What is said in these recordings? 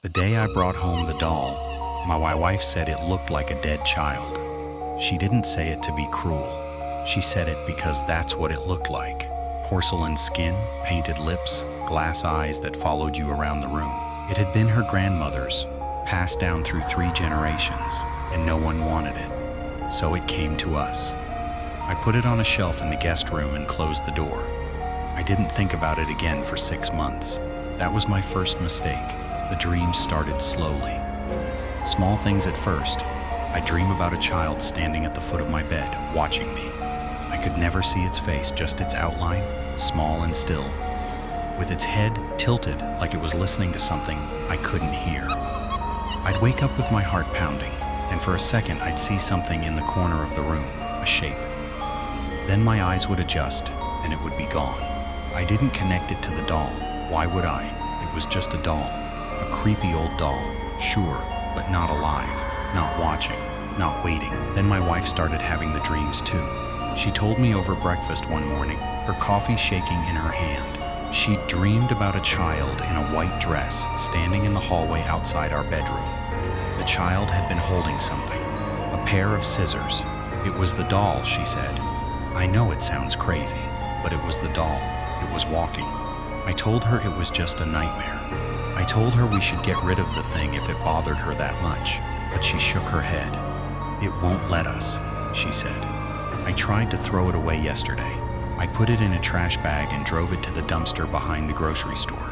The day I brought home the doll, my wife said it looked like a dead child. She didn't say it to be cruel. She said it because that's what it looked like. Porcelain skin, painted lips, glass eyes that followed you around the room. It had been her grandmother's, passed down through 3 generations, and no one wanted it. So it came to us. I put it on a shelf in the guest room and closed the door. I didn't think about it again for 6 months. That was my first mistake. The dreams started slowly. Small things at first. I dream about a child standing at the foot of my bed, watching me. I could never see its face, just its outline, small and still. With its head tilted like it was listening to something I couldn't hear. I'd wake up with my heart pounding, and for a second I'd see something in the corner of the room, a shape. Then my eyes would adjust, and it would be gone. I didn't connect it to the doll. Why would I? It was just a doll. A creepy old doll, sure, but not alive, not watching, not waiting. Then my wife started having the dreams too. She told me over breakfast one morning, her coffee shaking in her hand. She dreamed about a child in a white dress standing in the hallway outside our bedroom. The child had been holding something, a pair of scissors. It was the doll, she said. I know it sounds crazy, but it was the doll. It was walking. I told her it was just a nightmare. I told her we should get rid of the thing if it bothered her that much, but she shook her head. It won't let us, she said. I tried to throw it away yesterday. I put it in a trash bag and drove it to the dumpster behind the grocery store.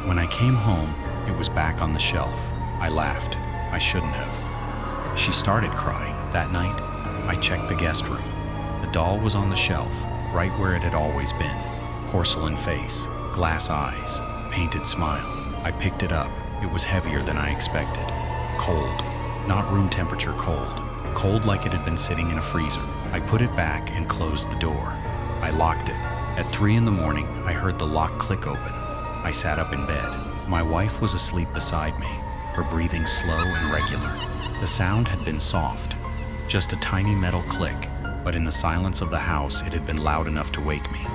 When I came home, it was back on the shelf. I laughed. I shouldn't have. She started crying. That night, I checked the guest room. The doll was on the shelf, right where it had always been. Porcelain face, glass eyes, painted smile. I picked it up. It was heavier than I expected. Cold. Not room temperature cold. Cold like it had been sitting in a freezer. I put it back and closed the door. I locked it. At 3 in the morning, I heard the lock click open. I sat up in bed. My wife was asleep beside me, her breathing slow and regular. The sound had been soft, just a tiny metal click, but in the silence of the house, it had been loud enough to wake me.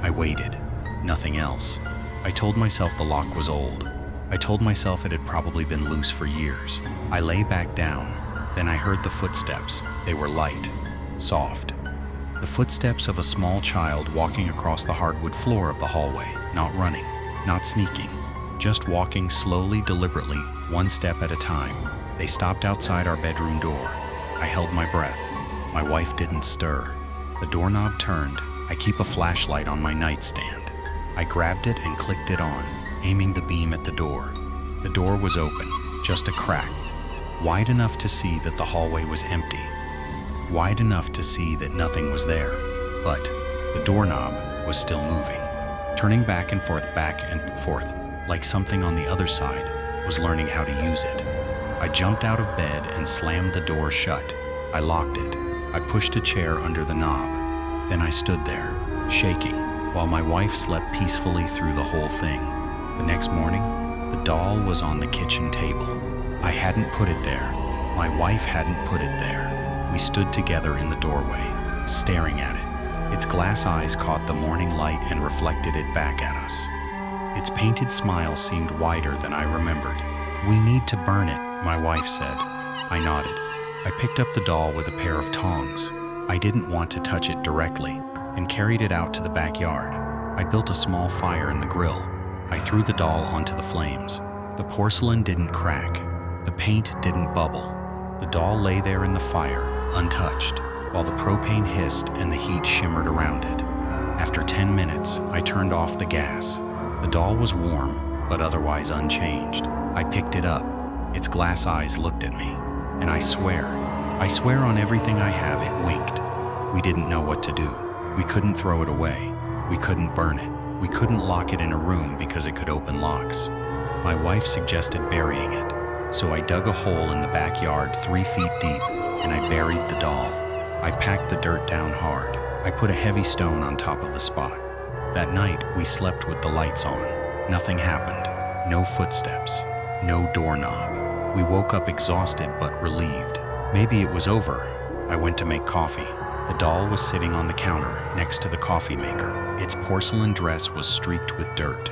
I waited. Nothing else. I told myself the lock was old. I told myself it had probably been loose for years. I lay back down. Then I heard the footsteps. They were light, soft. The footsteps of a small child walking across the hardwood floor of the hallway, not running, not sneaking, just walking slowly, deliberately, one step at a time. They stopped outside our bedroom door. I held my breath. My wife didn't stir. The doorknob turned. I keep a flashlight on my nightstand. I grabbed it and clicked it on, aiming the beam at the door. The door was open, just a crack, wide enough to see that the hallway was empty, wide enough to see that nothing was there. But the doorknob was still moving, turning back and forth, like something on the other side was learning how to use it. I jumped out of bed and slammed the door shut. I locked it. I pushed a chair under the knob. Then I stood there, shaking, while my wife slept peacefully through the whole thing. The next morning, the doll was on the kitchen table. I hadn't put it there. My wife hadn't put it there. We stood together in the doorway, staring at it. Its glass eyes caught the morning light and reflected it back at us. Its painted smile seemed wider than I remembered. We need to burn it, my wife said. I nodded. I picked up the doll with a pair of tongs. I didn't want to touch it directly, and carried it out to the backyard. I built a small fire in the grill. I threw the doll onto the flames. The porcelain didn't crack. The paint didn't bubble. The doll lay there in the fire, untouched, while the propane hissed and the heat shimmered around it. After 10 minutes, I turned off the gas. The doll was warm, but otherwise unchanged. I picked it up. Its glass eyes looked at me. And I swear on everything I have, it winked. We didn't know what to do. We couldn't throw it away. We couldn't burn it. We couldn't lock it in a room because it could open locks. My wife suggested burying it. So I dug a hole in the backyard 3 feet deep, and I buried the doll. I packed the dirt down hard. I put a heavy stone on top of the spot. That night, we slept with the lights on. Nothing happened. No footsteps. No doorknob. We woke up exhausted but relieved. Maybe it was over. I went to make coffee. The doll was sitting on the counter next to the coffee maker. Its porcelain dress was streaked with dirt.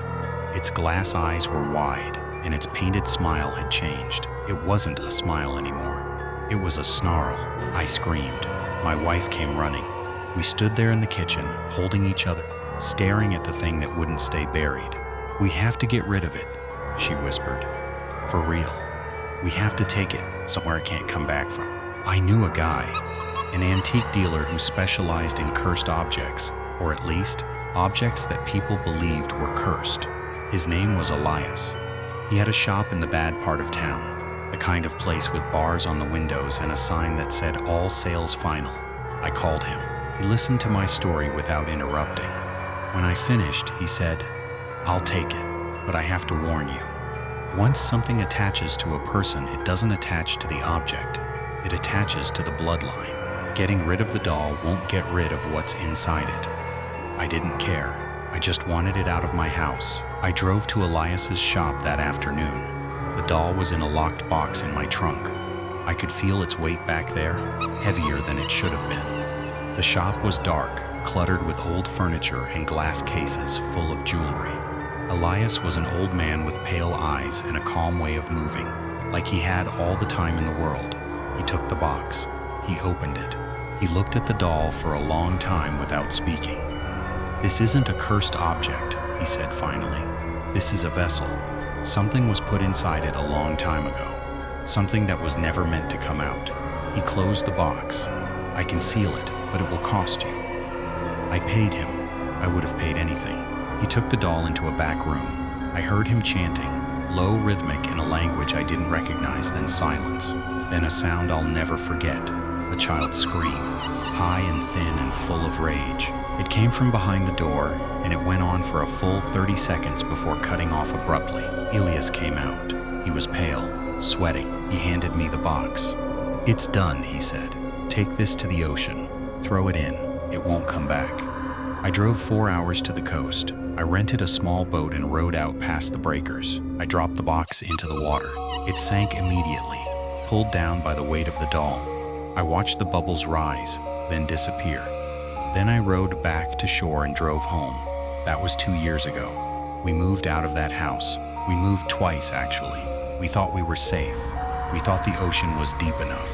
Its glass eyes were wide. and its painted smile had changed. It wasn't a smile anymore. It was a snarl. I screamed. My wife came running. We stood there in the kitchen, holding each other, staring at the thing that wouldn't stay buried. "We have to get rid of it," she whispered. "For real. We have to take it somewhere it can't come back from." I knew a guy, an antique dealer who specialized in cursed objects, or at least, objects that people believed were cursed. His name was Elias. He had a shop in the bad part of town, the kind of place with bars on the windows and a sign that said "All Sales Final." I called him. He listened to my story without interrupting. When I finished, he said, "I'll take it, but I have to warn you. Once something attaches to a person, it doesn't attach to the object. It attaches to the bloodline. Getting rid of the doll won't get rid of what's inside it." I didn't care. I just wanted it out of my house. I drove to Elias's shop that afternoon. The doll was in a locked box in my trunk. I could feel its weight back there, heavier than it should have been. The shop was dark, cluttered with old furniture and glass cases full of jewelry. Elias was an old man with pale eyes and a calm way of moving, like he had all the time in the world. He took the box. He opened it. He looked at the doll for a long time without speaking. "This isn't a cursed object," he said finally. "This is a vessel. Something was put inside it a long time ago. Something that was never meant to come out." He closed the box. "I can seal it, but it will cost you." I paid him. I would have paid anything. He took the doll into a back room. I heard him chanting, low, rhythmic, in a language I didn't recognize, then silence. Then a sound I'll never forget, a child's scream, high and thin and full of rage. It came from behind the door, and it went on for a full 30 seconds before cutting off abruptly. Elias came out. He was pale, sweating. He handed me the box. "It's done," he said. "Take this to the ocean. Throw it in. It won't come back." I drove 4 hours to the coast. I rented a small boat and rowed out past the breakers. I dropped the box into the water. It sank immediately, pulled down by the weight of the doll. I watched the bubbles rise, then disappear. Then I rowed back to shore and drove home. That was 2 years ago. We moved out of that house. We moved twice, actually. We thought we were safe. We thought the ocean was deep enough,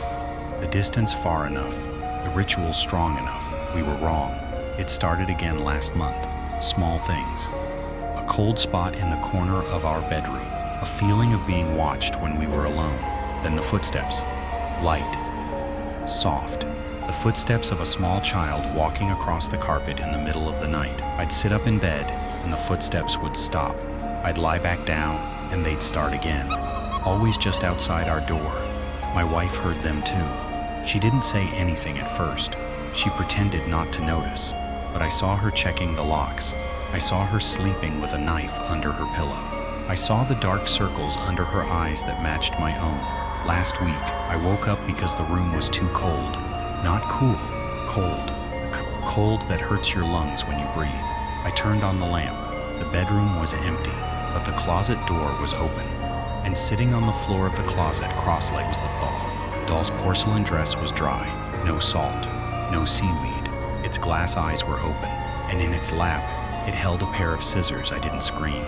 the distance far enough, the ritual strong enough. We were wrong. It started again last month. Small things. A cold spot in the corner of our bedroom. A feeling of being watched when we were alone. Then the footsteps. Light. Soft. The footsteps of a small child walking across the carpet in the middle of the night. I'd sit up in bed, and the footsteps would stop. I'd lie back down, and they'd start again. Always just outside our door. My wife heard them too. She didn't say anything at first. She pretended not to notice, but I saw her checking the locks. I saw her sleeping with a knife under her pillow. I saw the dark circles under her eyes that matched my own. Last week, I woke up because the room was too cold. Not cool, cold. The cold that hurts your lungs when you breathe. I turned on the lamp. The bedroom was empty, but the closet door was open. And sitting on the floor of the closet, cross-legged, was the doll. Doll's porcelain dress was dry, no salt, no seaweed. Its glass eyes were open, and in its lap, it held a pair of scissors. I didn't scream.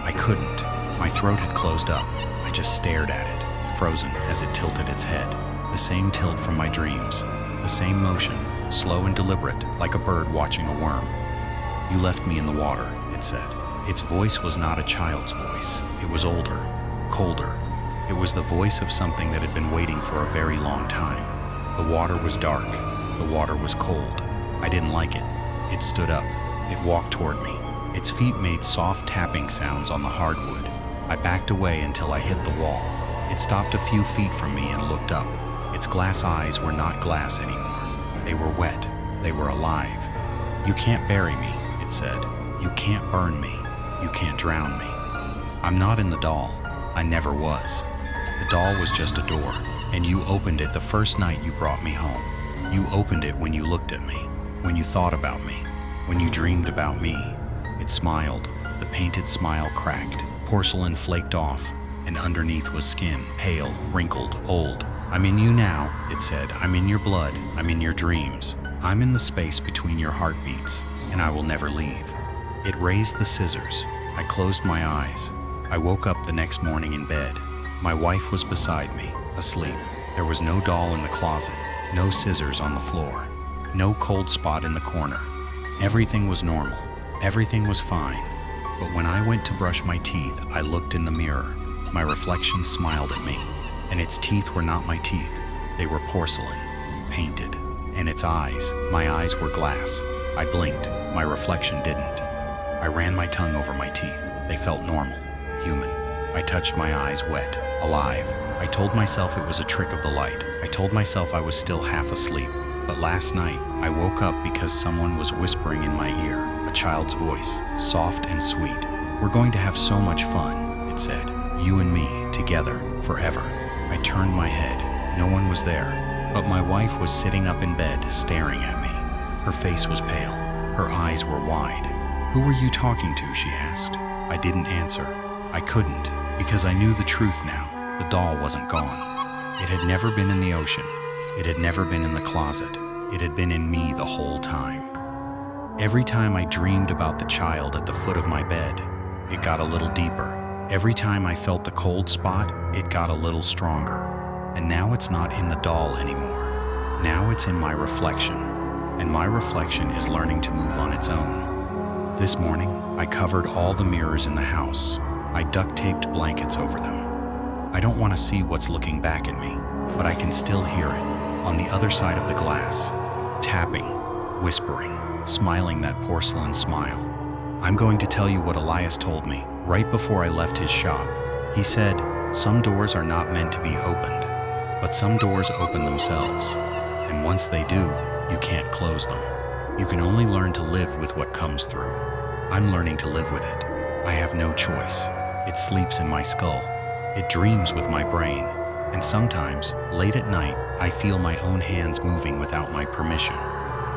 I couldn't. My throat had closed up. I just stared at it, frozen as it tilted its head. The same tilt from my dreams. The same motion, slow and deliberate, like a bird watching a worm. "You left me in the water," it said. Its voice was not a child's voice. It was older, colder. It was the voice of something that had been waiting for a very long time. The water was dark. The water was cold. I didn't like it. It stood up. It walked toward me. Its feet made soft tapping sounds on the hardwood. I backed away until I hit the wall. It stopped a few feet from me and looked up. Its glass eyes were not glass anymore. They were wet. They were alive. "You can't bury me," it said. "You can't burn me. You can't drown me. I'm not in the doll. I never was. The doll was just a door, and you opened it the first night you brought me home. You opened it when you looked at me, when you thought about me, when you dreamed about me." It smiled. The painted smile cracked. Porcelain flaked off, and underneath was skin, pale, wrinkled, old. "I'm in you now," it said. "I'm in your blood. I'm in your dreams. I'm in the space between your heartbeats, and I will never leave." It raised the scissors. I closed my eyes. I woke up the next morning in bed. My wife was beside me, asleep. There was no doll in the closet, no scissors on the floor, no cold spot in the corner. Everything was normal. Everything was fine. But when I went to brush my teeth, I looked in the mirror. My reflection smiled at me, and its teeth were not my teeth. They were porcelain, painted, and its eyes, my eyes were glass. I blinked, my reflection didn't. I ran my tongue over my teeth. They felt normal, human. I touched my eyes wet, alive. I told myself it was a trick of the light. I told myself I was still half asleep. But last night, I woke up because someone was whispering in my ear, a child's voice, soft and sweet. "We're going to have so much fun," it said. "You and me, together, forever." I turned my head. No one was there, but my wife was sitting up in bed, staring at me. Her face was pale. Her eyes were wide. "Who were you talking to?" she asked. I didn't answer. I couldn't, because I knew the truth now. The doll wasn't gone. It had never been in the ocean. It had never been in the closet. It had been in me the whole time. Every time I dreamed about the child at the foot of my bed, it got a little deeper. Every time I felt the cold spot, it got a little stronger. And now it's not in the doll anymore. Now it's in my reflection. And my reflection is learning to move on its own. This morning, I covered all the mirrors in the house. I duct-taped blankets over them. I don't want to see what's looking back at me, but I can still hear it, on the other side of the glass, tapping, whispering, smiling that porcelain smile. I'm going to tell you what Elias told me right before I left his shop. He said, "Some doors are not meant to be opened, but some doors open themselves. And once they do, you can't close them. You can only learn to live with what comes through." I'm learning to live with it. I have no choice. It sleeps in my skull. It dreams with my brain. And sometimes, late at night, I feel my own hands moving without my permission,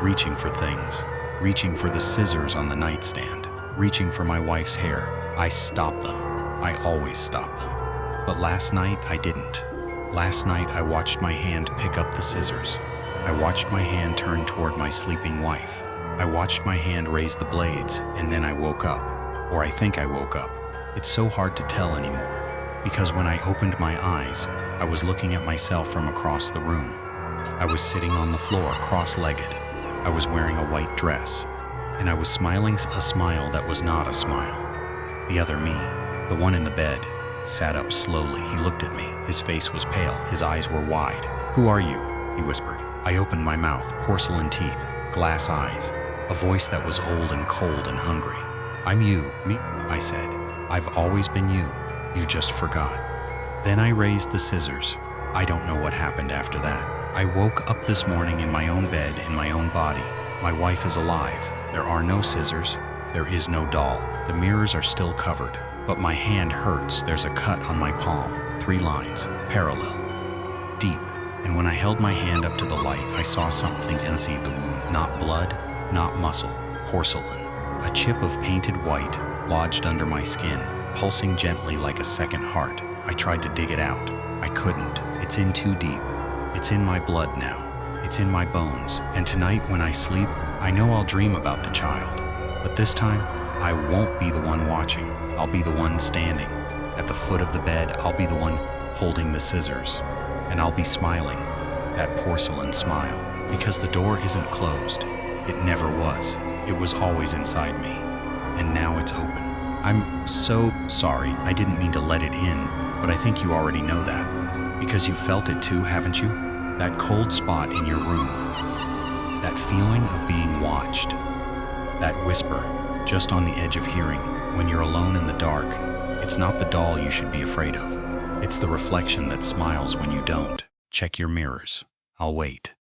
reaching for things, reaching for the scissors on the nightstand, reaching for my wife's hair. I stop them. I always stop them. But last night, I didn't. Last night, I watched my hand pick up the scissors. I watched my hand turn toward my sleeping wife. I watched my hand raise the blades, and then I woke up. Or I think I woke up. It's so hard to tell anymore, because when I opened my eyes, I was looking at myself from across the room. I was sitting on the floor, cross-legged. I was wearing a white dress, and I was smiling a smile that was not a smile. The other me, the one in the bed, sat up slowly. He looked at me. His face was pale. His eyes were wide. "Who are you?" he whispered. I opened my mouth, porcelain teeth, glass eyes, a voice that was old and cold and hungry. "I'm you, me," I said. "I've always been you. You just forgot." Then I raised the scissors. I don't know what happened after that. I woke up this morning in my own bed, in my own body. My wife is alive. There are no scissors. There is no doll. The mirrors are still covered, but my hand hurts. There's a cut on my palm, 3 lines, parallel, deep. And when I held my hand up to the light, I saw something inside the wound. Not blood, not muscle, porcelain. A chip of painted white lodged under my skin, pulsing gently like a second heart. I tried to dig it out. I couldn't. It's in too deep. It's in my blood now. It's in my bones. And tonight when I sleep, I know I'll dream about the child. But this time, I won't be the one watching. I'll be the one standing. At the foot of the bed, I'll be the one holding the scissors. And I'll be smiling, that porcelain smile, because the door isn't closed. It never was. It was always inside me. And now it's open. I'm so sorry. I didn't mean to let it in, but I think you already know that. Because you felt it too, haven't you? That cold spot in your room. That feeling of being watched. That whisper, just on the edge of hearing, when you're alone in the dark. It's not the doll you should be afraid of. It's the reflection that smiles when you don't. Check your mirrors. I'll wait.